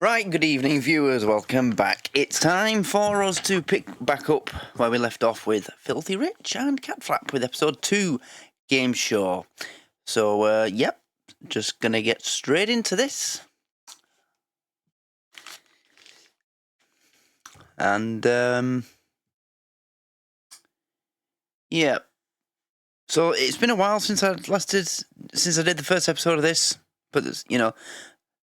Right, good evening viewers, welcome back. It's time for us to pick back up where we left off with Filthy Rich and Catflap with episode 2, Game Show. So, yep, just gonna get straight into this. And, yeah. So, it's been a while since I did the first episode of this, but there's,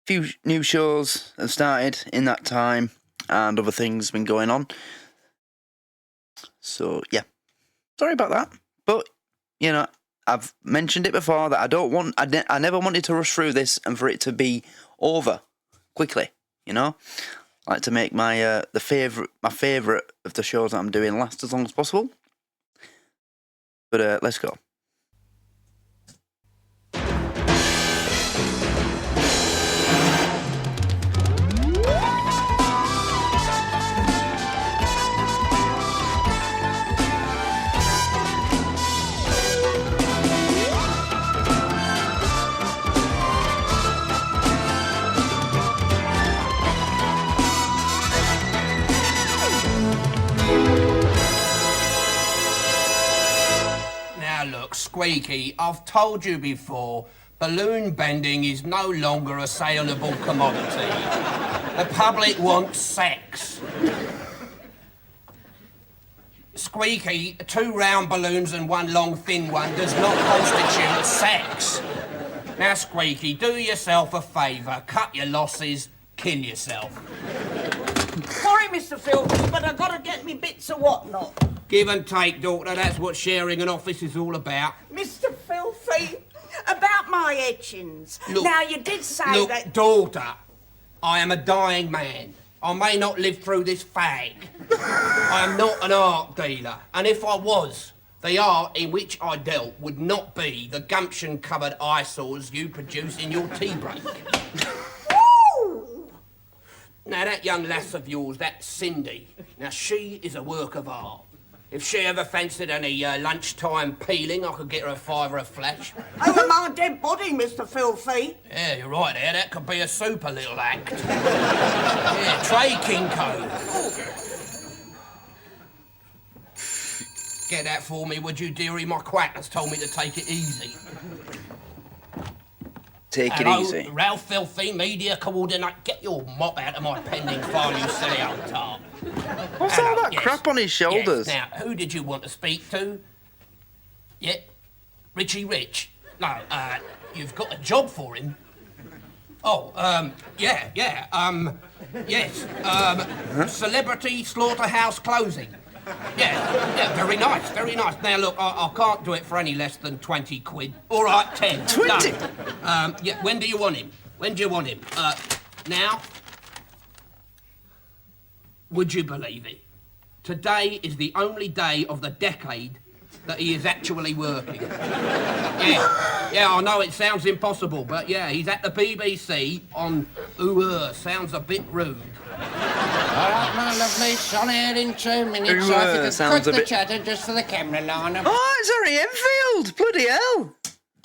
few new shows have started in that time, and other things been going on. So yeah, sorry about that. But I've mentioned it before that I never wanted to rush through this and for it to be over quickly. I like to make my favourite of the shows that I'm doing last as long as possible. But let's go. Look, Squeaky, I've told you before, balloon bending is no longer a saleable commodity. The public wants sex. Squeaky, 2 round balloons and 1 long thin one does not constitute sex. Now, Squeaky, do yourself a favour, cut your losses, kill yourself. Sorry, Mr. Filthy, but I've got to get me bits of whatnot. Give and take, daughter, that's what sharing an office is all about. Mr. Filthy, about my etchings. Look, now, you did say that... daughter, I am a dying man. I may not live through this fag. I am not an art dealer, and if I was, the art in which I dealt would not be the gumption-covered eyesores you produce in your tea break. Now, that young lass of yours, that's Cindy. Now, she is a work of art. If she ever fancied any lunchtime peeling, I could get her a fiver of flesh. Over my dead body, Mr. Filthy. Yeah, you're right there. That could be a super little act. Yeah, Trey Kinko. Get that for me, would you, dearie? My quack has told me to take it easy. Take it easy. Ralph Filthy, media coordinator. Get your mop out of my pending file, you silly old tart. What's all that crap on his shoulders? Yes. Now, who did you want to speak to? Yeah? Richie Rich? No, you've got a job for him. Oh, yes. Celebrity slaughterhouse closing. Yeah, very nice, very nice. Now, look, I can't do it for any less than 20 quid. All right, 10. 20? Done. Yeah, when do you want him? Now? Would you believe it? Today is the only day of the decade that he is actually working. Yeah, I know it sounds impossible, but yeah, he's at the BBC on sounds a bit rude. All right, my lovely, it's on air in 2 minutes, so if you could cut the chatter just for the camera line. Oh, it's Harry Enfield! Bloody hell!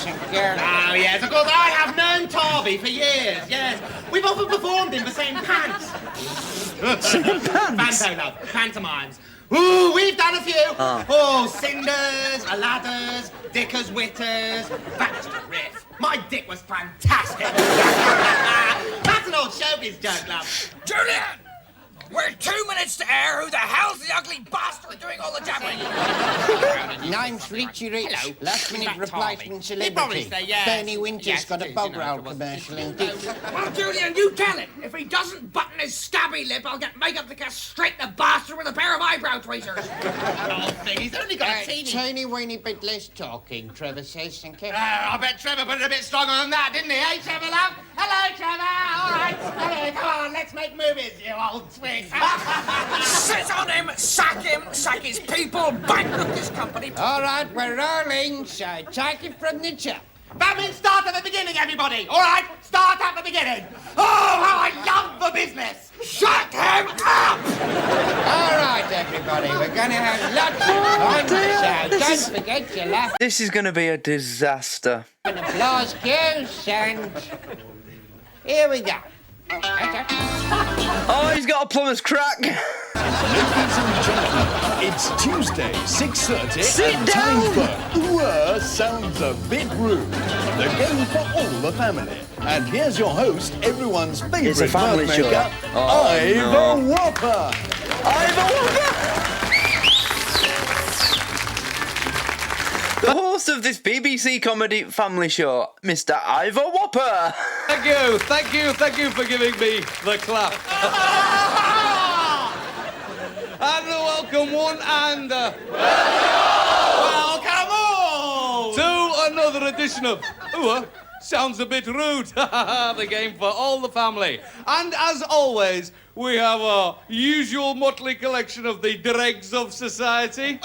Oh, yes, of course, I have known Tarby for years, yes. We've often performed in the same pants. Same pants? Panto, love, pantomimes. Ooh, we've done a few. Cinders, Aladders, Dickers, Witters. That's the riff. My dick was fantastic. That's an old showbiz joke, love. Julian! We're 2 minutes to air. Who the hell's the ugly bastard doing all the jabbering? Name's Richie Rich. Hello. Last minute replacement He'd probably celebrity. say yes. Bernie Winter's Yes, got a you bog know, roll it was- commercial in Dick's. Well, Julian, you tell him. If he doesn't button his scabby lip, I'll get makeup to castrate the bastard with a pair of eyebrow tweezers. Oh, thing, he's only got a teeny... Teeny weeny bit less talking, Trevor says, thank you. I bet Trevor put it a bit stronger than that, didn't he? Hey, Trevor, love? Hello, Trevor. All right. Hello, come on, let's make movies, you old twig. Sit on him, sack his people, bankrupt his company. All right, we're rolling, so take it from the top. That means start at the beginning, everybody. All right, start at the beginning. Oh, how I love the business. Shut him up! All right, everybody, we're going to have lots of fun, so don't forget to laugh. This is going to be a disaster. An applause cues, and here we go. Okay. not a plumber's crack. Ladies and gentlemen, it's Tuesday, 6:30. Sit and down. Time for Sounds a Bit Rude. The game for all the family. And here's your host, everyone's favourite It's a family mirth show. maker, Oh, Eva no. Whopper. Eva Whopper! The host of this BBC comedy family show, Mr. Eva Whopper. Thank you for giving me the clap. And welcome one and Welcome all! to another edition of Sounds a Bit Rude, the game for all the family. And as always, we have our usual motley collection of the dregs of society.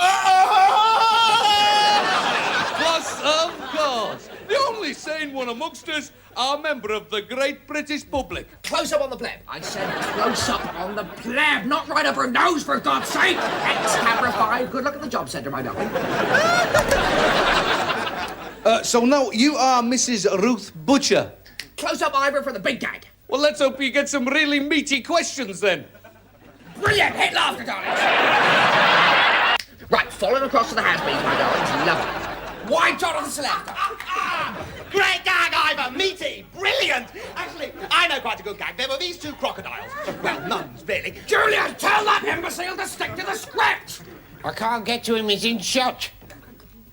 Plus, of course, the only sane one amongst us, our member of the great British public. Close up on the pleb. I said close up on the pleb, not right up her nose, for God's sake. Ex-Camera 5, good luck at the job centre, my darling. So now you are Mrs. Ruth Butcher. Close up, Ivor, for the big gag. Well, let's hope you get some really meaty questions then. Brilliant, hit laughter, darlings. Right, falling across to the has-beens, my darlings, lovely. Wide shot on the selector. Great gag, Ivor! Meaty! Brilliant! Actually, I know quite a good gag. There were these two crocodiles. Well, nuns, really. Julia, tell that imbecile to stick to the script. I can't get to him, he's in shot.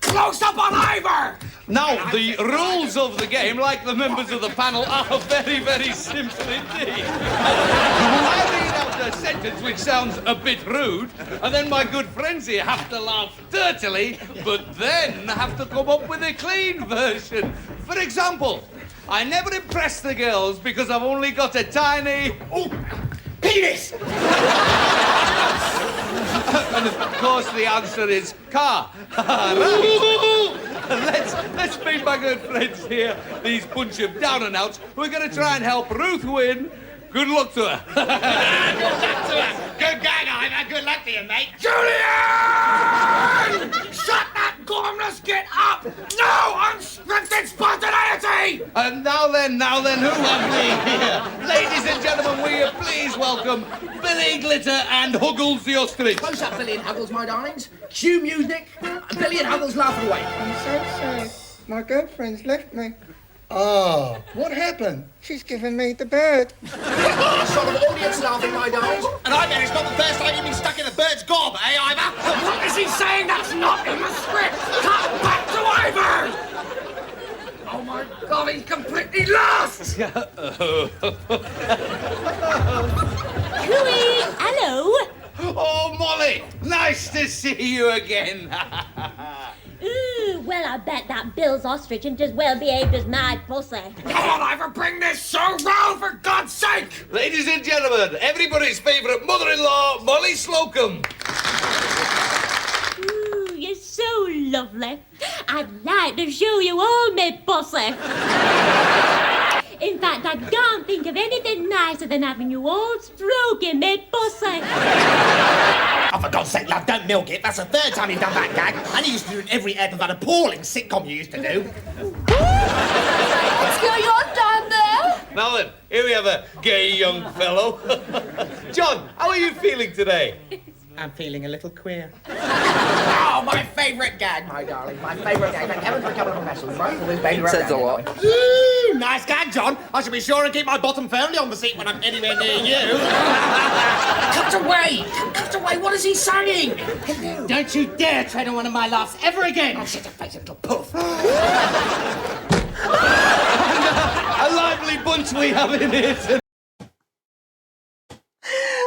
Close up on Ivor. Now, the rules of the game, like the members of the panel, are very, very simple indeed. I read out a sentence which sounds a bit rude, and then my good friends here have to laugh dirtily, but then have to come up with a clean version. For example, I never impress the girls because I've only got a tiny... Penis! And of course the answer is car. Right. Let's meet my good friends here, these bunch of down and outs. We're going to try and help Ruth win. Good luck to her. Good luck to her. Good gag, Ivor. Good luck to you, mate. Julian! Shut that gormless git up! No unscripted spontaneity! And now then, who have we here? Ladies and gentlemen, will you please welcome Billy Glitter and Huggles the Ostrich. Close up, Billy and Huggles, my darlings. Cue music. Billy and Huggles laughing away. I'm so sorry. My girlfriend's left me. Oh, what happened? She's given me the bird. Sort of audience laughing, my darlings. And I bet it's not the first time you've been stuck in a bird's gob, eh, Ivor? What is he saying? That's not in the script. Cut back to Ivor! Oh my God, he's completely lost! Cooey, hello. Oh, Molly, nice to see you again. Ooh, well, I bet that Bill's ostrich ain't as well behaved as my pussy. Come on, Ivor, bring this show round, for God's sake! Ladies and gentlemen, everybody's favourite mother-in-law, Molly Slocum. Ooh, you're so lovely. I'd like to show you all my pussy. In fact, I can't think of anything nicer than having you all stroking my pussy. Oh, for God's sake, love, don't milk it. That's the third time you've done that gag. And you used to do it in every ep of that appalling sitcom you used to do. What's going on down there? Now then, here we have a gay young fellow. John, how are you feeling today? I'm feeling a little queer. Oh, my favourite gag, my darling. My favourite gag. Thank heaven for a couple of professionals, right? Always baby Says a lot. Ooh, nice gag, John. I shall be sure and keep my bottom firmly on the seat when I'm anywhere near you. Cut away! Cut away! What is he saying? Don't you dare tread on one of my laughs ever again! Oh, shut your face, you little poof. A lively bunch we have in here tonight.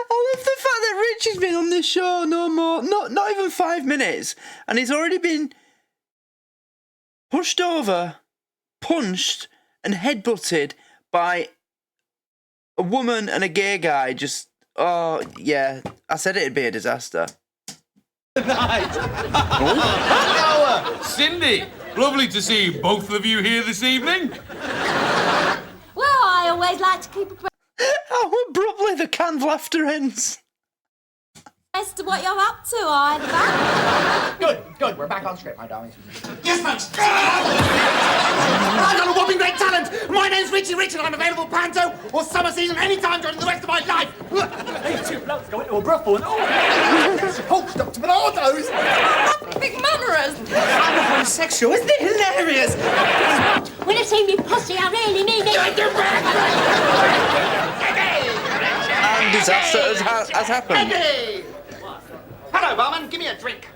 I love the fact that Rich has been on this show not even 5 minutes, and he's already been pushed over, punched, and headbutted by a woman and a gay guy. Just, oh yeah, I said it'd be a disaster. Now, Cindy, lovely to see both of you here this evening. Well, I always like to keep How abruptly the canned laughter ends. abreast of what you're up to, Ivor. Good. We're back on script, my darlings. Yes, folks. I've got a whopping great talent. My name's Richie Rich, and I'm available panto or summer season any time during the rest of my life. Hey, or brothel and all. Oh, Dr. Bernardo's. Big murderers. I'm a homosexual. Isn't it hilarious? When I say me pussy, I really mean it. And disaster has happened. Hey! Hello, barman. Give me a drink.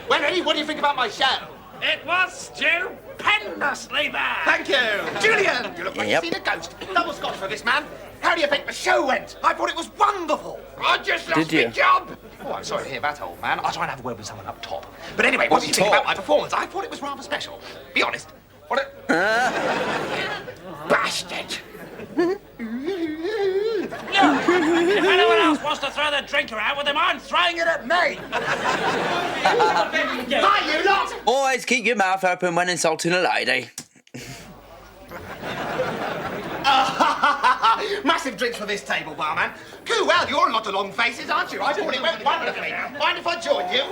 Well, Eddie, what do you think about my show? It was stupendously bad. Thank you. Julian, you look like Yep. you've seen a ghost. Double scotch for this man. How do you think the show went? I thought it was wonderful. I just lost Did you? my job. Oh, I'm sorry to hear that, old man. I'll try and have a word with someone up top. But anyway, what do you think top? about my performance? I thought it was rather special. Be honest. What a... Bastard. If anyone else wants to throw the drinker out with him, I'm throwing it at me. Hi, you lot! Always keep your mouth open when insulting a lady. Massive drinks for this table, barman. Cool, well, you're a lot of long faces, aren't you? I thought it went wonderfully. Mind if I join you?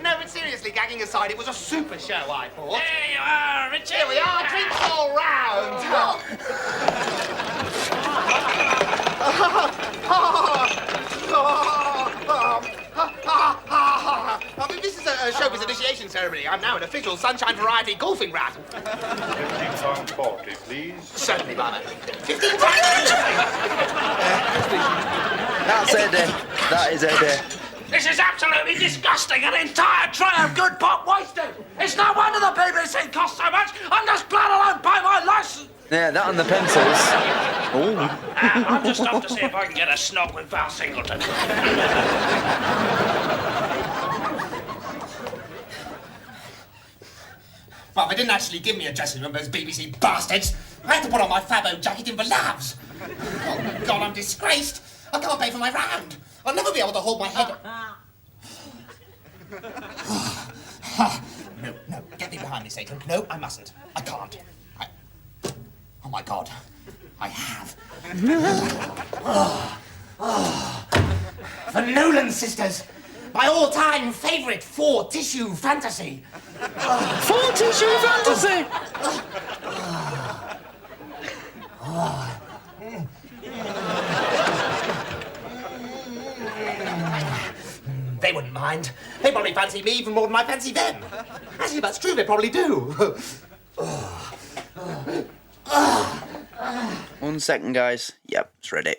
No, but seriously, gagging aside, it was a super show, I thought. There you are, Richard. Here we are, drinks all round. This is a showbiz initiation ceremony. I'm now an official Sunshine Variety golfing rat. £15.40, please. Certainly, barman. 15 That's Eddie. That is Eddie. This is absolutely disgusting. An entire tray of good pop wasted. It's no wonder the BBC costs so much. I'm just glad I don't pay my licence. Yeah, that and the pencils. Oh. I'm just off to see if I can get a snog with Val Singleton. Well, they didn't actually give me a dressing room, those BBC bastards. I had to put on my Fabo jacket in the labs. Oh, God, I'm disgraced. I can't pay for my round. I'll never be able to hold my head up. No, get me behind me, Satan. No, I mustn't. I can't. Oh, my God. I have. The Nolan sisters. My all-time favourite four-tissue fantasy. Four-tissue fantasy! They wouldn't mind. They probably fancy me even more than I fancy them. Actually, that's true, they probably do. 1 second, guys. Yep, it's ready.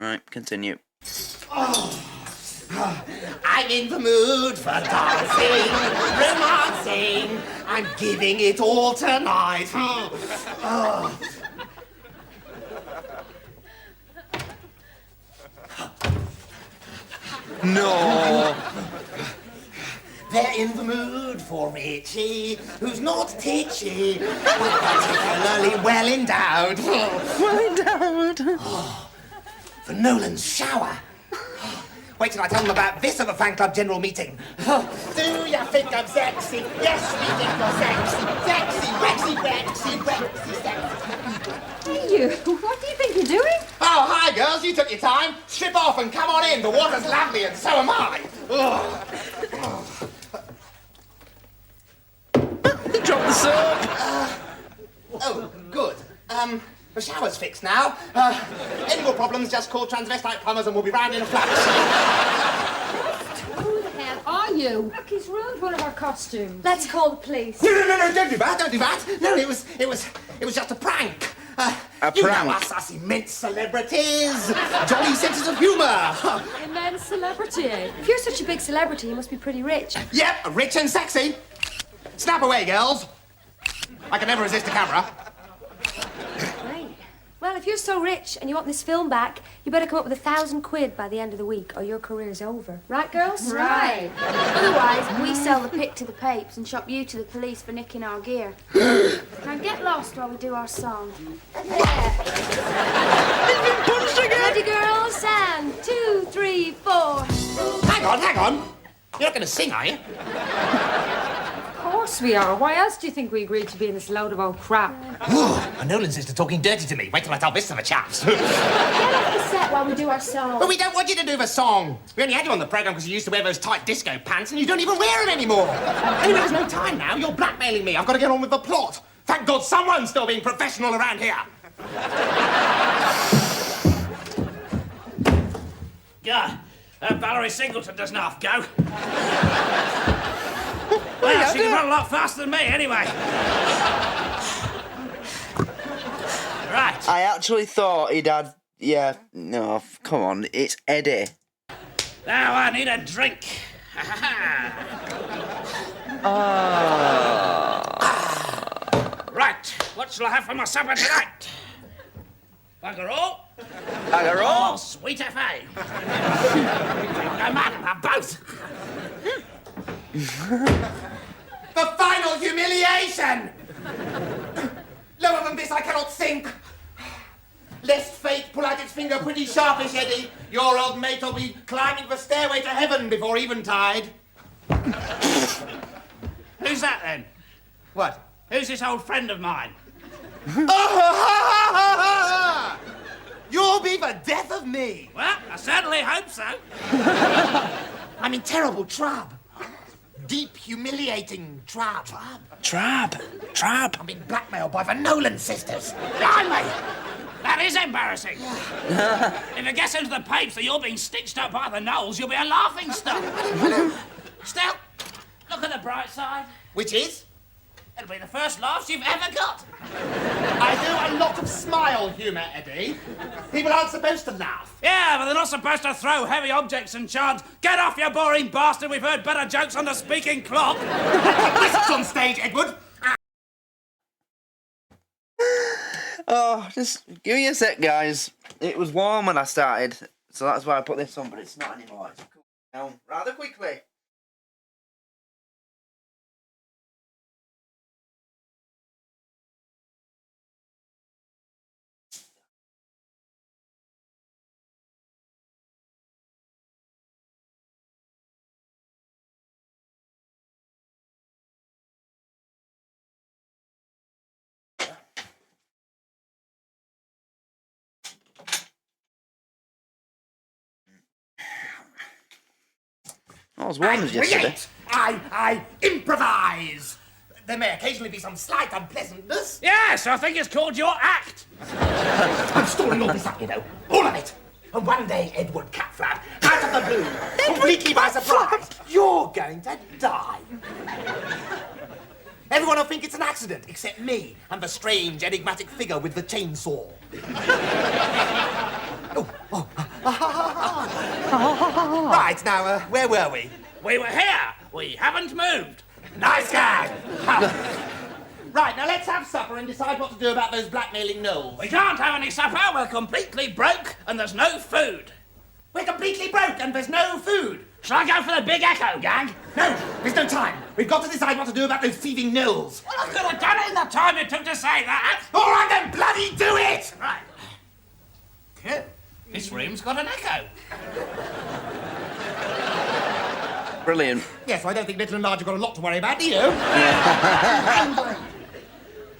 Right, continue. I'm in the mood for dancing, romancing. I'm giving it all tonight. No. They're in the mood for Richie, who's not titchy, but particularly well endowed. Well endowed. For Nolan's shower. Wait till I tell them about this at the fan club general meeting. Do you think I'm sexy? Yes, we think you're sexy. Sexy, Rexy, sexy. Hey, you. What do you think you're doing? Oh, hi, girls. You took your time. Strip off and come on in. The water's lovely and so am I. Drop the soap. Oh, good. The shower's fixed now. Any more problems, just call transvestite plumbers and we'll be round in a flash. Who the hell are you? Look, he's ruined one of our costumes. Let's call the police. No, don't do that, don't do that. No, it was just a prank. You know us immense celebrities. Jolly senses of humour. Immense celebrity, eh? If you're such a big celebrity, you must be pretty rich. Yep, rich and sexy. Snap away, girls. I can never resist a camera. Right. Well, if you're so rich and you want this film back, you better come up with £1,000 by the end of the week, or your career's over. Right, girls? Right. Otherwise, we sell the pic to the papes and shop you to the police for nicking our gear. Now get lost while we do our song. Ready, girls? And 2, 3, 4. Hang on. You're not going to sing, are you? Of course we are. Why else do you think we agreed to be in this load of old crap? A Nolan sister talking dirty to me. Wait till I tell this to the chaps. Get off the set while we do our song. But we don't want you to do the song. We only had you on the programme because you used to wear those tight disco pants and you don't even wear them anymore. Anyway, there's no time now. You're blackmailing me. I've got to get on with the plot. Thank God someone's still being professional around here. Yeah, Valerie Singleton doesn't half go. Well, she can run a lot faster than me, anyway. Right. I actually thought he'd had... Yeah, no, come on, it's Eddie. Now I need a drink. Right, what shall I have for my supper tonight? Bugger all? Bugger all? Or sweet FA? No matter, have both. The final humiliation! Lower than this, I cannot think. Lest fate pull out its finger pretty sharpish, Eddie, your old mate will be climbing the stairway to heaven before eventide. Who's that, then? What? Who's this old friend of mine? You'll be the death of me. Well, I certainly hope so. I'm in terrible trouble. Deep, humiliating trouble. Trab. I'm being blackmailed by the Nolan sisters. Blimey! That is embarrassing. If it gets into the papers that you're being stitched up by the Knowles, you'll be a laughing stock. Still, look at the bright side. Which is? It'll be the first laughs you've ever got. I do a lot of smile humour, Eddie. People aren't supposed to laugh. Yeah, but they're not supposed to throw heavy objects and chant, "Get off, you boring bastard, we've heard better jokes on the speaking clock." Risks on stage, Edward. Oh, just give me a sec, guys. It was warm when I started, so that's why I put this on, but it's not anymore. It's cool now, rather quickly. Oh, as warm as yesterday. I improvise. There may occasionally be some slight unpleasantness. Yes, I think it's called your act. I'm storing all this up, you know. All of it. And one day, Edward Catflap, out of the blue, completely by surprise, you're going to die. Everyone will think it's an accident, except me and the strange, enigmatic figure with the chainsaw. Right, now, where were we? We were here. We haven't moved. Nice gag! Right, now let's have supper and decide what to do about those blackmailing gnolls. We can't have any supper. We're completely broke and there's no food. We're completely broke and there's no food. Shall I go for the big echo, gang? No, there's no time. We've got to decide what to do about those thieving gnolls. Well, I could have done it in the time it took to say that. All right, then, bloody do it! Right. Good. This room's got an echo. Brilliant. Yes, I don't think Little and Large have got a lot to worry about, do you?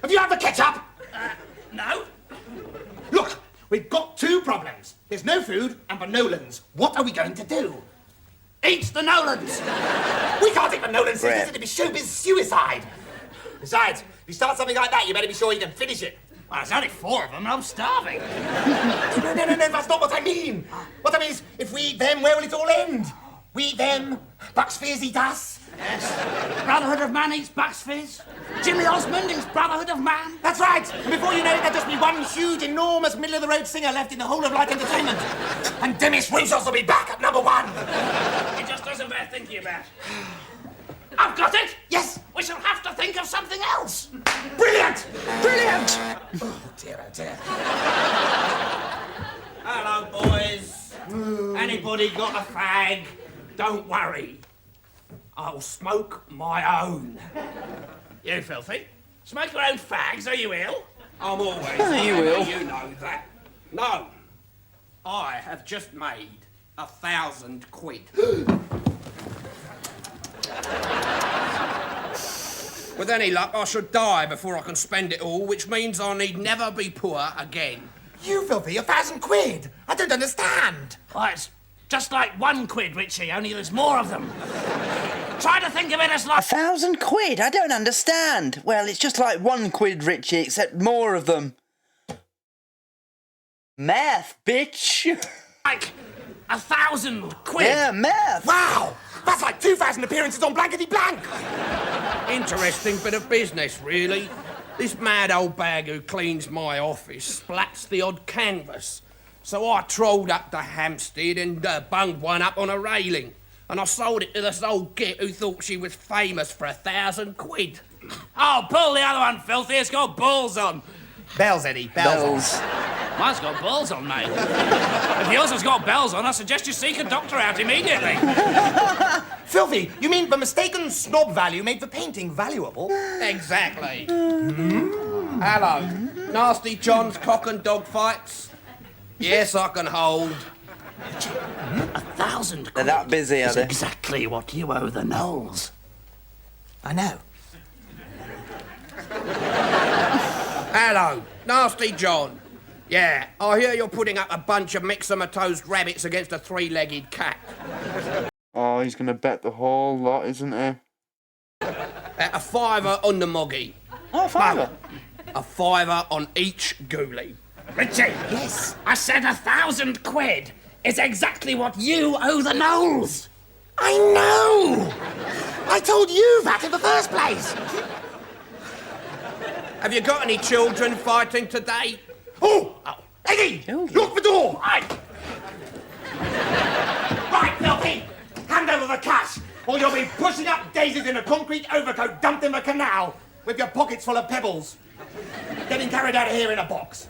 Have you had the ketchup? No. Look, we've got two problems. There's no food and the Nolans. What are we going to do? Eat the Nolans. We can't eat the Nolans, sisters. It'd be showbiz suicide. Besides, if you start something like that, you better be sure you can finish it. Well, there's only 4 of them and I'm starving. No, that's not what I mean. What I mean is, if we eat them, where will it all end? We eat them, Bucks Fizz eat us. Yes. Brotherhood of Man eats Bucks Fizz. Jimmy Osmond is Brotherhood of Man. That's right. And before you know it, there'll just be one huge, enormous, middle-of-the-road singer left in the whole of Light Entertainment. And Demis Roussos will be back at number 1. It just doesn't bear thinking about. I've got it! Yes! We shall have to think of something else! Brilliant! Brilliant! Oh, dear. Hello, boys. Anybody got a fag? Don't worry. I'll smoke my own. You filthy. Smoke your own fags, are you ill? I'm always ill. You know that. No. I have just made 1,000 quid. With any luck, I should die before I can spend it all, which means I need never be poor again. You filthy, 1,000 quid. I don't understand. Well, it's just like 1 quid, Richie, only there's more of them. Try to think of it as like... 1,000 quid? I don't understand. Well, it's just like 1 quid, Richie, except more of them. Math, bitch. Like 1,000 quid. Yeah, math. Wow, that's like 2,000 appearances on blankety blank. Interesting bit of business, really. This mad old bag who cleans my office splats the odd canvas. So I trolled up to Hampstead and bunged one up on a railing. And I sold it to this old git who thought she was famous for 1,000 quid. Oh, pull the other one, filthy. It's got balls on. Bells, Eddie, bells. Mine's got balls on, mate. If yours has got bells on, I suggest you seek a doctor out immediately. Filthy, you mean the mistaken snob value made the painting valuable? Exactly. Hello. Nasty John's cock and dog fights? Yes, I can hold. 1,000 quid. They're that busy, are is they? exactly what you owe the Knowles. I know. Hello, Nasty John. Yeah, I hear you're putting up a bunch of mixomatosed rabbits against a 3-legged cat. Oh, he's going to bet the whole lot, isn't he? At a fiver on the moggy. Oh, fiver. A fiver on each ghoulie. Richie! Yes? I said 1,000 quid is exactly what you owe the Knowles. I know! I told you that in the first place. Have you got any children fighting today? Oh! Eddie! Lock the door! Right, Filthy! Hand over the cash, or you'll be pushing up daisies in a concrete overcoat dumped in the canal with your pockets full of pebbles. Getting carried out of here in a box.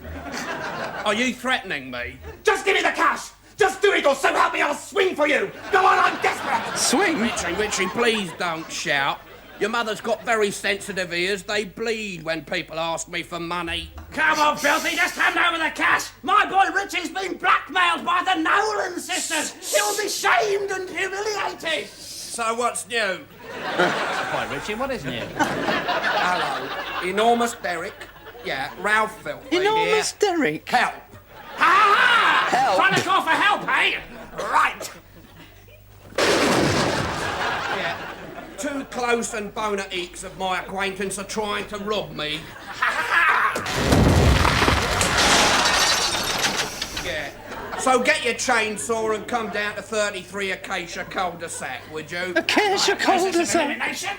Are you threatening me? Just give me the cash! Just do it, or so help me, I'll swing for you! Go on, I'm desperate! Swing? Richie, please don't shout. Your mother's got very sensitive ears. They bleed when people ask me for money. come on, filthy, just hand over the cash. My boy Richie's been blackmailed by the Nolan sisters. He'll be shamed and humiliated. So what's new? Why, Richie, what is new? Hello. Enormous Derek. Yeah, Ralph Filthy. Enormous Derek. Help. Ha! Help. Trying to call for help, eh? Right! Yeah. 2 close and boner eeks of my acquaintance are trying to rob me. Yeah. So get your chainsaw and come down to 33 Acacia cul-de-sac, would you? Acacia cul-de-sac. Elimination?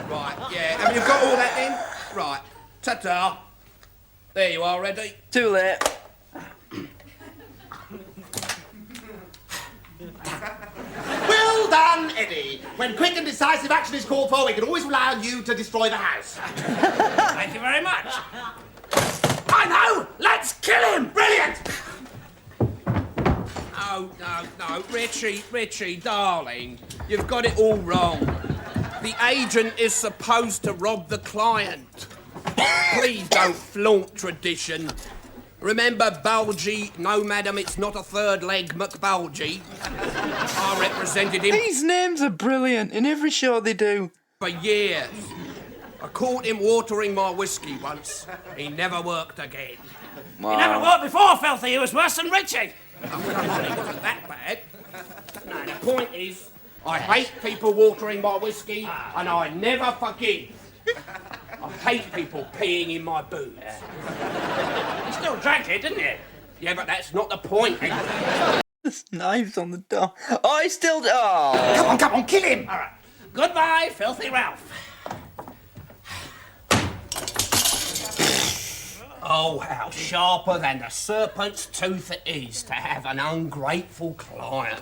Right, yeah. Have you got all that in? Right. Ta-ta. There you are, ready? Too late. Well done, Eddie. When quick and decisive action is called for, we can always rely on you to destroy the house. Thank you very much. I know! Let's kill him! Brilliant! Oh, no. Richie, darling. You've got it all wrong. The agent is supposed to rob the client. Please don't flaunt tradition. Remember Bulgy? No, madam, it's not a 3rd leg McBulgy. I represented him These names are brilliant in every show they do. for years. I caught him watering my whiskey once. He never worked again. You never worked before, filthy. He was worse than Richie. Oh, come on, he wasn't that bad. No, the point is, I hate people watering my whiskey, and I never forgive. I hate people peeing in my boots. You still drank it, didn't you? Yeah, but that's not the point. There's knives on the door. Oh, I still... Oh. Come on, kill him! All right. Goodbye, filthy Ralph. Oh, how sharper than the serpent's tooth it is to have an ungrateful client.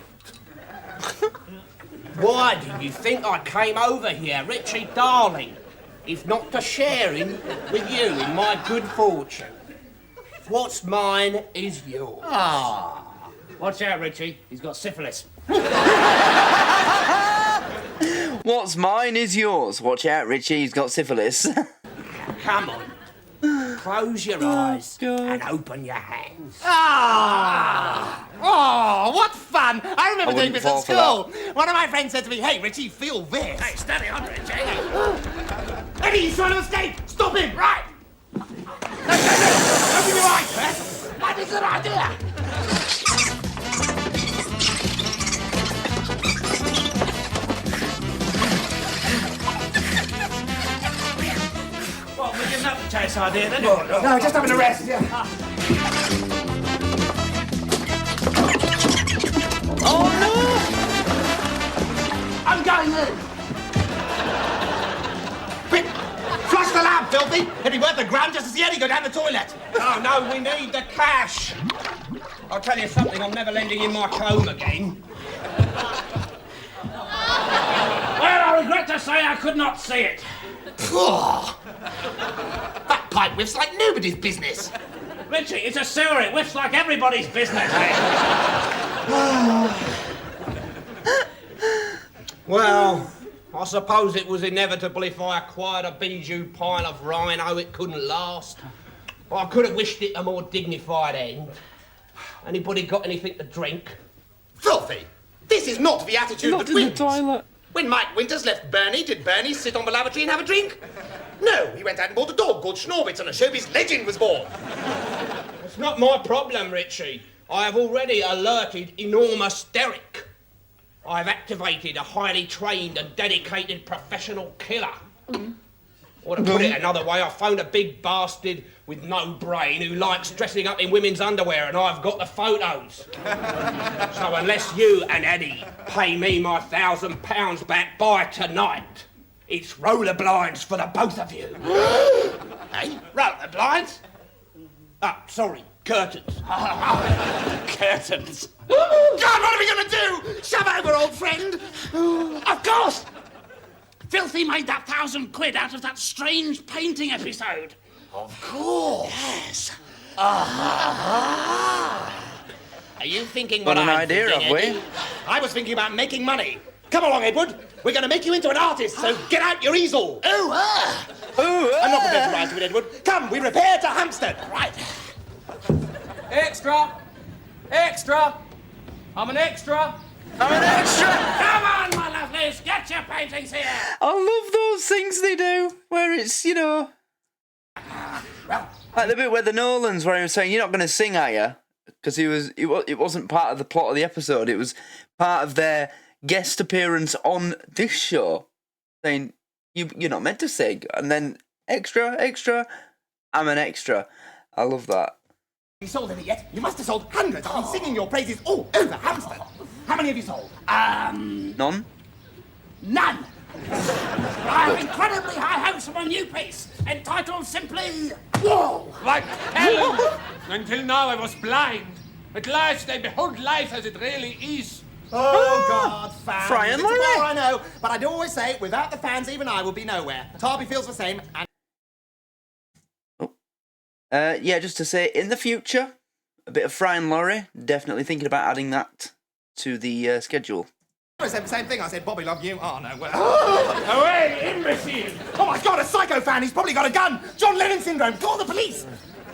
Why do you think I came over here, Richie darling, if not to share in with you in my good fortune? What's mine is yours. Ah. Watch out, Richie. He's got syphilis. What's mine is yours. Watch out, Richie. He's got syphilis. Come on. Close your eyes and open your hands. Ah! Oh, what fun! I remember doing wouldn't this fall at for school. One of my friends said to me, "Hey, Richie, feel this." Hey, steady on, Richie. Eddie, he's trying to escape! Stop him! Right. Open your eyes, Beth! That is an idea. What, we didn't have the chase idea then? No, just having a rest, yeah. Oh no! I'm going in! Quick! Flush the lamp, filthy! It'd be worth the grand just to see Eddie go down the toilet. Oh, no, we need the cash. I'll tell you something, I'm never lending in my comb again. Well, I regret to say I could not see it. That pipe whiffs like nobody's business. Richie, it's a sewer. It whiffs like everybody's business, eh? Well, I suppose it was inevitable if I acquired a bijou pile of rhino, it couldn't last. But I could have wished it a more dignified end. Anybody got anything to drink? Filthy! This is not the attitude that wins. toilet. When Mike Winters left Bernie, did Bernie sit on the lavatory and have a drink? No, he went out and bought a dog called Schnorbitz and a showbiz legend was born. It's not my problem, Richie. I have already alerted enormous Derek. I have activated a highly trained and dedicated professional killer. Or to put it another way, I phoned a big bastard with no brain who likes dressing up in women's underwear, and I've got the photos. So unless you and Eddie pay me my £1,000 back by tonight, it's roller blinds for the both of you. Hey, roller blinds? Ah, sorry, curtains. Curtains. God, what are we going to do? Shove over, old friend? Of course! Filthy made that £1,000 out of that strange painting episode. Of course. Yes. Are you thinking What what an I'm idea, thinking, have we? Eddie? I was thinking about making money. Come along, Edward. We're going to make you into an artist, so get out your easel. Ooh, I'm not prepared to rise to it, Edward. Come, we repair to Hampstead. Right. Extra! Extra! I'm an extra! I'm an extra! Come on, my lovelies, get your paintings here. I love those things they do, where it's, you know... Like the bit where the Nolans, where he was saying, "You're not going to sing, are you?" Because it wasn't part of the plot of the episode. It was part of their guest appearance on this show, saying, "You're not meant to sing." And then extra, I'm an extra. I love that. Have you sold any yet? You must have sold hundreds. I've been singing your praises all over Hampstead. How many have you sold? None. None. I have incredibly high hopes for my new piece, entitled simply, Whoa! Like Helen! Until now I was blind. At last I behold life as it really is. Oh, God, fans. Fry and It's a Laurie. bar, I know, but I do always say, without the fans, even I would be nowhere. Tarby feels the same, and... Yeah, just to say, in the future, a bit of Fry and Laurie. Definitely thinking about adding that to the schedule. I said the same thing. I said, Bobby, love you. Oh, no, well... Away, imbecile! Oh, my God, a psycho fan. He's probably got a gun. John Lennon syndrome. Call the police.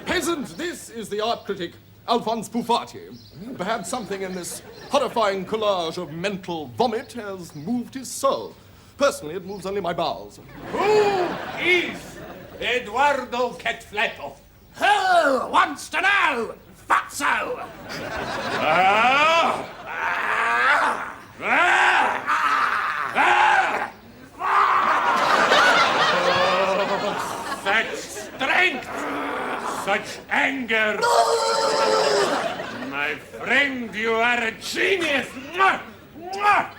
Peasant, this is the art critic, Alphonse Buffati. Perhaps something in this horrifying collage of mental vomit has moved his soul. Personally, it moves only my bowels. Who is Eduardo Catflap? Who wants to know? Fatso! Such strength! Such anger! My friend, you are a genius! I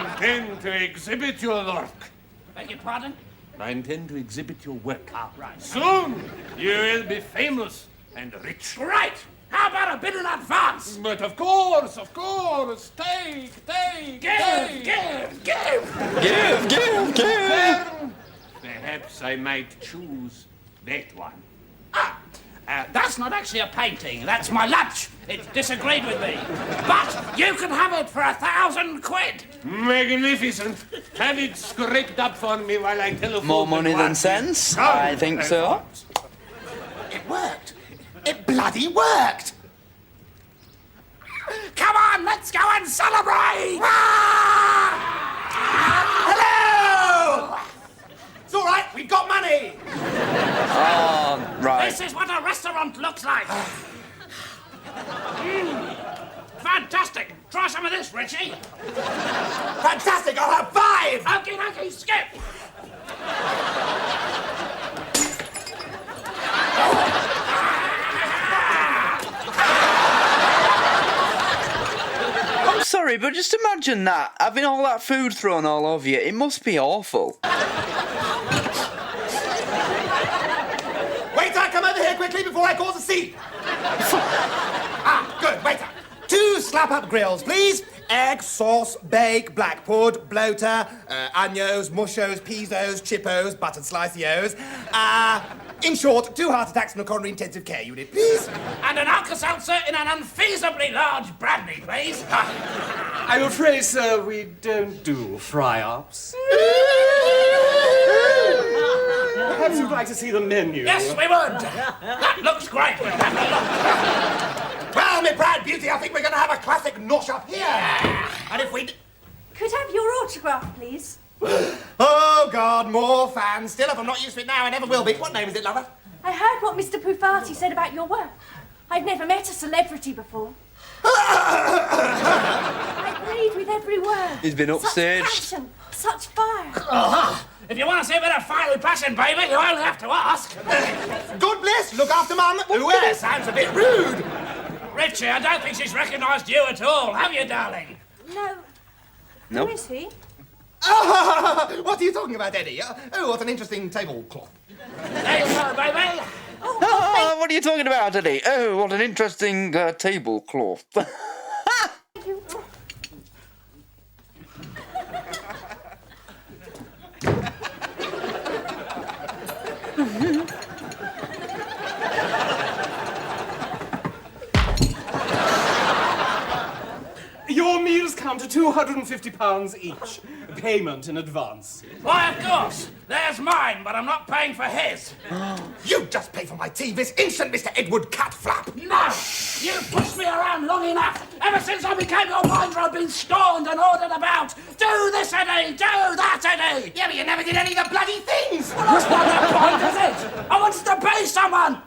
intend to exhibit your work. Beg your pardon? I intend to exhibit your work. Ah, right. Soon, you will be famous and rich. Right! How about a bit in advance? But of course, take. Give! Perhaps I might choose that one. That's not actually a painting. That's my lunch. It disagreed with me. But you can have it for £1,000. Magnificent. Have it scraped up for me while I telephone. More money than sense? I think so. It worked. It bloody worked. Let's go and celebrate! Hello! It's all right, we've got money. Oh, right. This is what a restaurant looks like. Fantastic. Try some of this, Richie. Fantastic, I'll have 5. Okie dokie, skip. I'm sorry, but just imagine that. Having all that food thrown all over you. It must be awful. Waiter, come over here quickly before I cause a scene. Good, waiter. 2 slap-up grills, please. Egg, sauce, bake, black pud, bloater, agnos, mushos, pizzos, chippos, buttered sliceos. In short, 2 heart attacks from a coronary intensive care unit, please. And an Alka-Seltzer in an unfeasibly large brandy, please. I'm afraid, sir, we don't do fry-ups. Perhaps you'd like to see the menu. Yes, we would. That looks great. We'll have a look. Well, me proud beauty, I think we're going to have a classic nosh up here. And if we... Could I have your autograph, please? Oh, God, more fans. Still, if I'm not used to it now, I never will be. What name is it, lover? I heard what Mr. Puffati said about your work. I've never met a celebrity before. I agreed with every word. He's been upstaged. Such passion, such fire. If you want to see a bit of fiery passion, baby, you only have to ask. God bless, look after Mum. Well, sounds a bit rude. Richie, I don't think she's recognised you at all, have you, darling? No. Nope. Who is he? What are you talking about, Eddie? Oh, what an interesting tablecloth. There you go, baby. Oh, what are you talking about, Eddie? Oh, what an interesting tablecloth. Your meals come to £250 each. Payment in advance. Why, of course. There's mine, but I'm not paying for his. You just pay for my tea this instant, Mr. Edward Catflap. No! You've pushed me around long enough. Ever since I became your minder, I've been scorned and ordered about. Do this, Eddie! Do that, Eddie! Yeah, but you never did any of the bloody things. Well, that's not the point, is it? I wanted to be someone.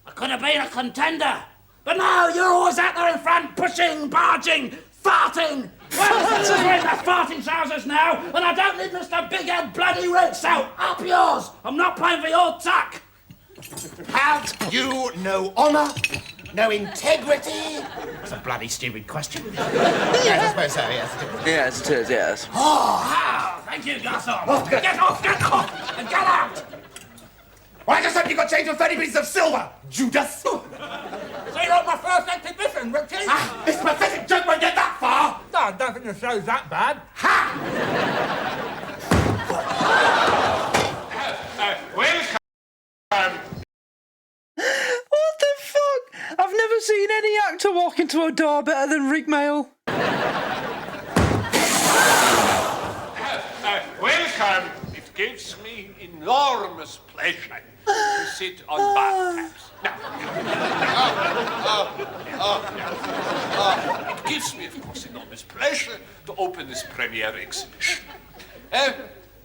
I could have been a contender. But no, you're always out there in front, pushing, barging, farting. Well, I'm wearing my farting trousers now, and I don't need Mr. Big Head Bloody Rich, so up yours. I'm not paying for your tuck. Have you no honour? No integrity? It's a bloody stupid question. Yes, I suppose so, yes. Yes, it is, yes. Oh, how? Thank you, Garçon. Oh, good. Get off, and get out. Well, I just hope you got change for 30 pieces of silver, Judas. So you're on my first exhibition, Richie? This pathetic joke won't get that far. No, I don't think the show's that bad. Welcome. What the fuck? I've never seen any actor walk into a door better than Rick Mail. Welcome. It gives me enormous pleasure to sit on bathtubs. It gives me, of course, enormous pleasure to open this premiere exhibition.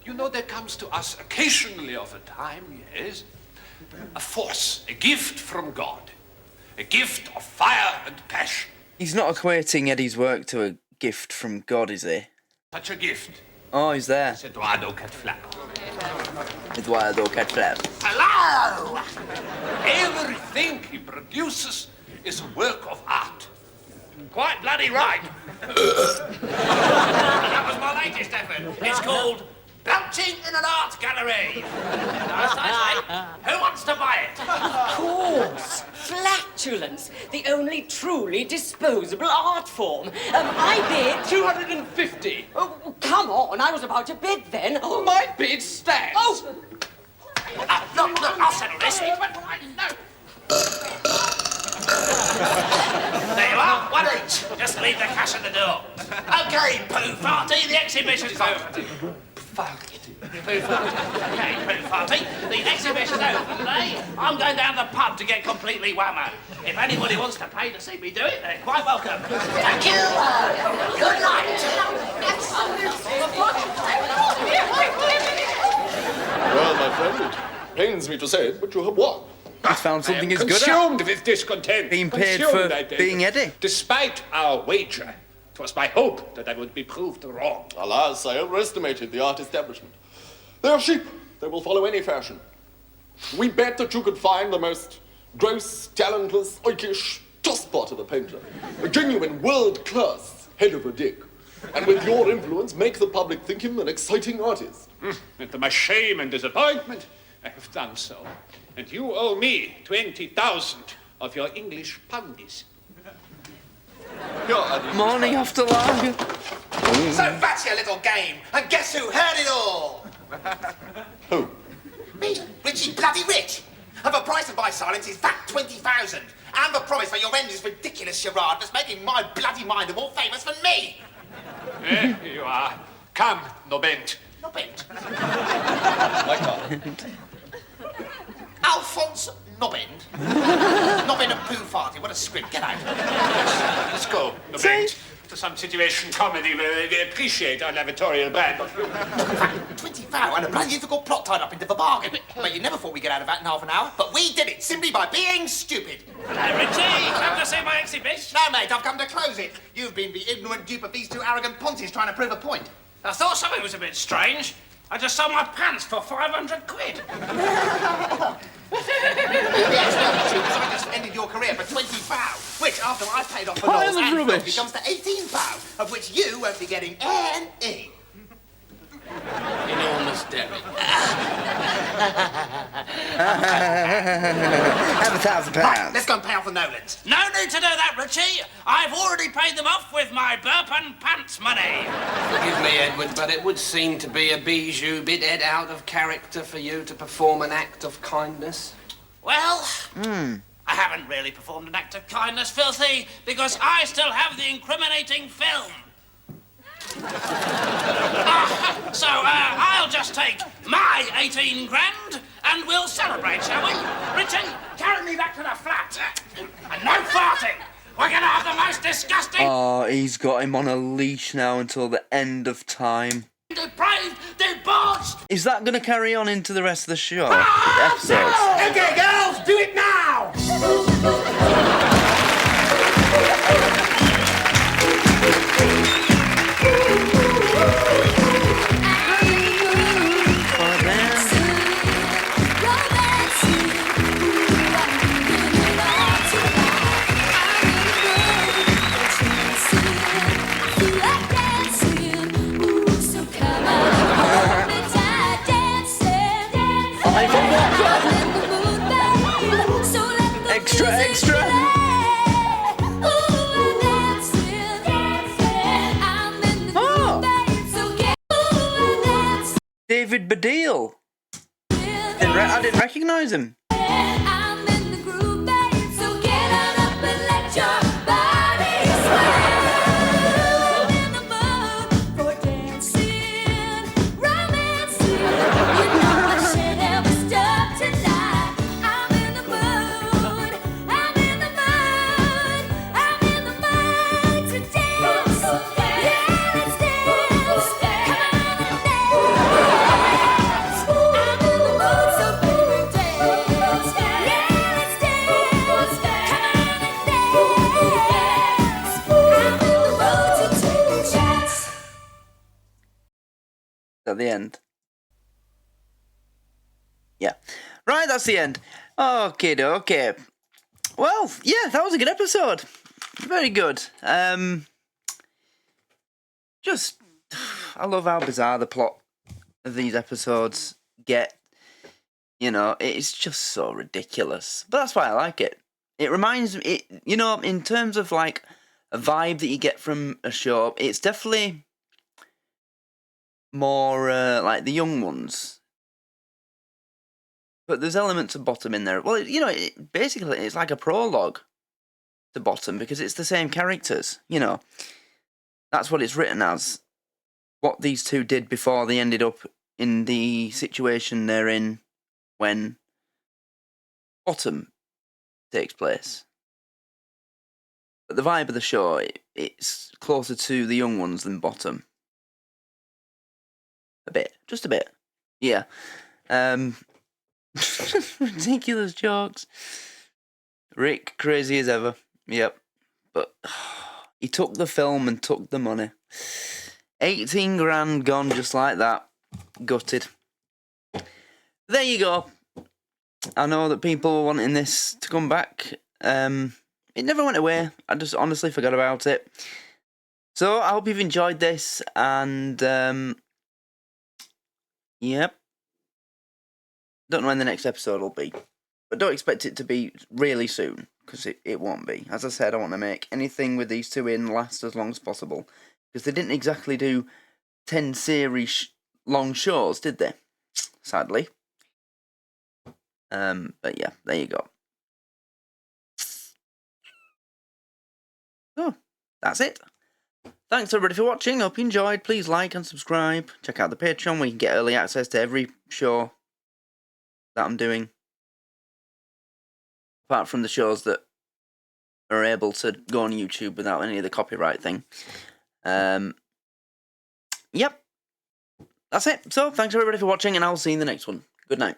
You know, there comes to us occasionally of a time, yes, a force, a gift from God, a gift of fire and passion. He's not equating Eddie's work to a gift from God, is he? Such a gift. Oh, he's there. It's Eduardo Catflap. Eduardo Catflap. Hello! Everything he produces is a work of art. Quite bloody right. That was my latest effort. It's called Belching in an Art Gallery. Nice, Who wants to buy it? Of course. Flatulence, the only truly disposable art form. I bid... 250. Oh, come on, I was about to bid then. Oh. My bid stands. Oh! Look, I'll settle this. There you are, one each. Just leave the cash at the door. Okay, Pooh Farty, the exhibition's over. Farty. Okay, Pooh Farty, the exhibition's over today. I'm going down to the pub to get completely whammered. If anybody wants to pay to see me do it, they're quite welcome. Thank you. Good night. Well, my friend, it pains me to say it, but you have won. He's found something he's good Consumed at. with discontent. Being paid Consumed, for I tell being you. Eddie. Despite our wager, it was my hope that I would be proved wrong. Alas, I overestimated the art establishment. They are sheep. They will follow any fashion. We bet that you could find the most gross, talentless, oikish tosspot of a painter. A genuine world-class head of a dick. And with your influence, make the public think him an exciting artist. And to my shame and disappointment, I have done so. And you owe me 20,000 of your English poundies. Morning after long. So that's your little game. And guess who heard it all? Who? Me, Richie bloody Rich. And the price of my silence is fat 20,000. And the promise for your end is ridiculous charade that's making my bloody mind more famous than me. Here you are. Come, Nobent. Nobbent. I can't. Alphonse Nobbend. Nobbend and Pooh Farty. What a script. Get out. Let's go, Nobent. To some situation comedy where they appreciate our lavatorial brand. 20,000 and a bloody difficult plot tied up into the bargain. But you never thought we'd get out of that in half an hour. But we did it simply by being stupid. Hello, Richie. Come to see my exhibition? No, mate, I've come to close it. You've been the ignorant dupe of these two arrogant ponties trying to prove a point. I thought something was a bit strange. I just sold my pants for 500 quid. Yes, well, because I just ended your career for 20 pounds, which, after I've paid off the laws and rubbish. becomes to 18 pounds, of which you won't be getting any. Enormous Derek. Have £1,000. Right, let's go and pay off the Nolans. No need to do that, Richie. I've already paid them off with my burp and pants money. Forgive me, Edward, but it would seem to be a bijou bit out of character for you to perform an act of kindness. Well, I haven't really performed an act of kindness, Filthy, because I still have the incriminating film. So I'll just take my 18 grand and we'll celebrate, shall we? Richie, carry me back to the flat. And no farting. We're going to have the most disgusting... Oh, he's got him on a leash now until the end of time. Depraved, debauched... Is that going to carry on into the rest of the show? The episodes? Okay, girls, do it now! Extra, extra! David Baddiel. I didn't recognise him. At the end. Yeah. Right, that's the end. Okay. Well, yeah, that was a good episode. Very good. I love how bizarre the plot of these episodes get. You know, it's just so ridiculous. But that's why I like it. It reminds me, you know, in terms of like a vibe that you get from a show, it's definitely more like the young ones, but there's elements of Bottom in there. Well, basically it's like a prologue to Bottom because it's the same characters. You know, that's what it's written as. what these two did before they ended up in the situation they're in when Bottom takes place. But the vibe of the show, it's closer to the young ones than Bottom. A bit. Just a bit. Yeah. Ridiculous jokes. Rick, crazy as ever. Yep. But he took the film and took the money. 18 grand gone just like that. Gutted. There you go. I know that people were wanting this to come back. It never went away. I just honestly forgot about it. So I hope you've enjoyed this, and yep. Don't know when the next episode will be, but don't expect it to be really soon, because it won't be. As I said, I want to make anything with these two in last as long as possible, because they didn't exactly do 10 series long shows, did they? Sadly. But yeah, there you go. So, that's it. Thanks everybody for watching. Hope you enjoyed. Please like and subscribe. Check out the Patreon where you can get early access to every show that I'm doing. Apart from the shows that are able to go on YouTube without any of the copyright thing. Yep. That's it. So, thanks everybody for watching, and I'll see you in the next one. Good night.